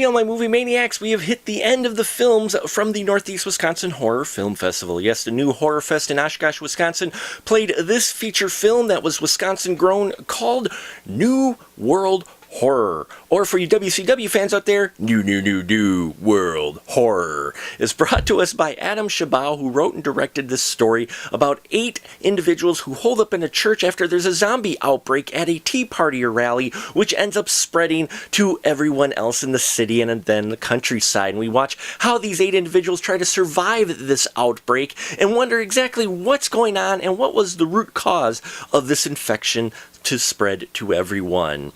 Hey, all my movie maniacs, we have hit the end of the films from the Northeast Wisconsin Horror Film Festival. Yes, the new Horror Fest in Oshkosh, Wisconsin played this feature film that was Wisconsin grown called New World Horror. Or for you WCW fans out there, New World Horror is brought to us by Adam Shabao, who wrote and directed this story about 8 individuals who hold up in a church after there's a zombie outbreak at a tea party or rally, which ends up spreading to everyone else in the city and then the countryside. And we watch how these 8 individuals try to survive this outbreak and wonder exactly what's going on and what was the root cause of this infection to spread to everyone.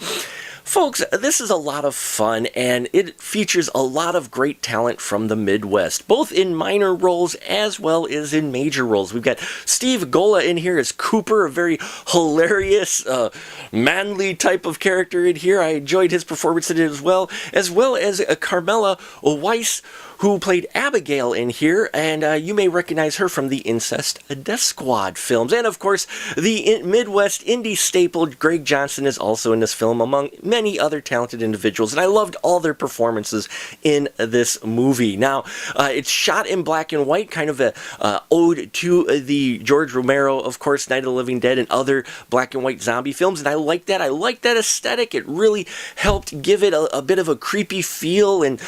Folks, this is a lot of fun, and it features a lot of great talent from the Midwest, both in minor roles as well as in major roles. We've got Steve Gola in here as Cooper, a very hilarious, manly type of character in here. I enjoyed his performance in it as well as Carmela Weiss, who played Abigail in here, and you may recognize her from the Incest Death Squad films. And of course, the Midwest indie staple Greg Johnson is also in this film, among many other talented individuals, and I loved all their performances in this movie. Now, it's shot in black and white, kind of a ode to the George Romero, of course, Night of the Living Dead and other black and white zombie films, and I like that. I like that aesthetic. It really helped give it a bit of a creepy feel and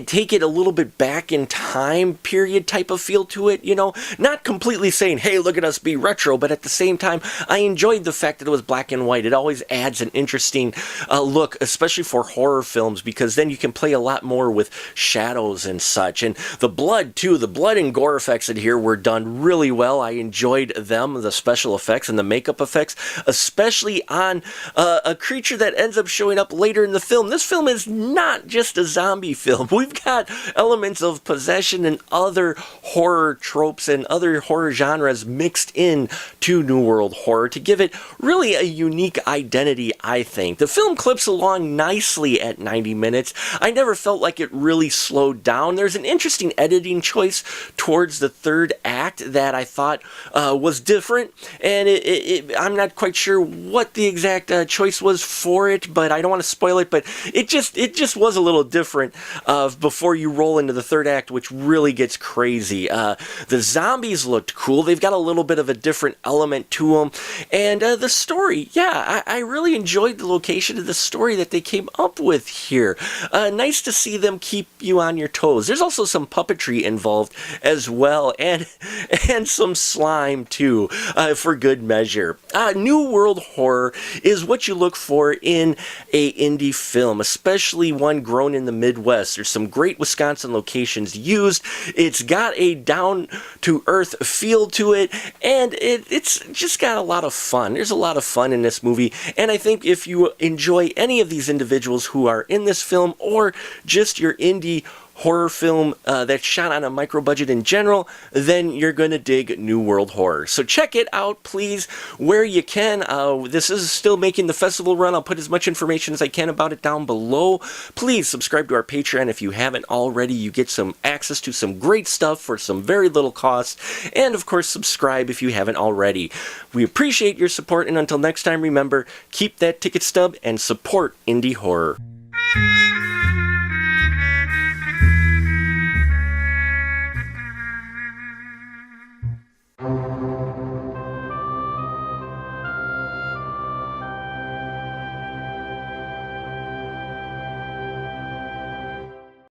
take it a little bit back in time period type of feel to it, you know, not completely saying, hey, look at us be retro, but at the same time, I enjoyed the fact that it was black and white. It always adds an interesting look, especially for horror films, because then you can play a lot more with shadows and such. And the blood, too, the blood and gore effects in here were done really well. I enjoyed them, the special effects and the makeup effects, especially on a creature that ends up showing up later in the film. This film is not just a zombie film. We've got elements of possession and other horror tropes and other horror genres mixed in to New World Horror to give it really a unique identity, I think. The film clips along nicely at 90 minutes. I never felt like it really slowed down. There's an interesting editing choice towards the third act that I thought was different, and I'm not quite sure what the exact choice was for it, but I don't want to spoil it, but it just was a little different before you roll into the third act, which really gets crazy. The zombies looked cool. They've got a little bit of a different element to them. And the story, yeah, I really enjoyed the location of the story that they came up with here. Nice to see them keep you on your toes. There's also some puppetry involved as well, and some slime too, for good measure. New World Horror is what you look for in a indie film, especially one grown in the Midwest. There's some great Wisconsin locations used. It's got a down-to-earth feel to it, and it's just got a lot of fun. There's a lot of fun in this movie, and I think if you enjoy any of these individuals who are in this film, or just your indie horror film that's shot on a micro budget in general, then you're going to dig New World Horror. So check it out, please, where you can. This is still making the festival run. I'll put as much information as I can about it down below. Please subscribe to our Patreon if you haven't already. You get some access to some great stuff for some very little cost. And of course, subscribe if you haven't already. We appreciate your support, and until next time, remember, keep that ticket stub and support indie horror.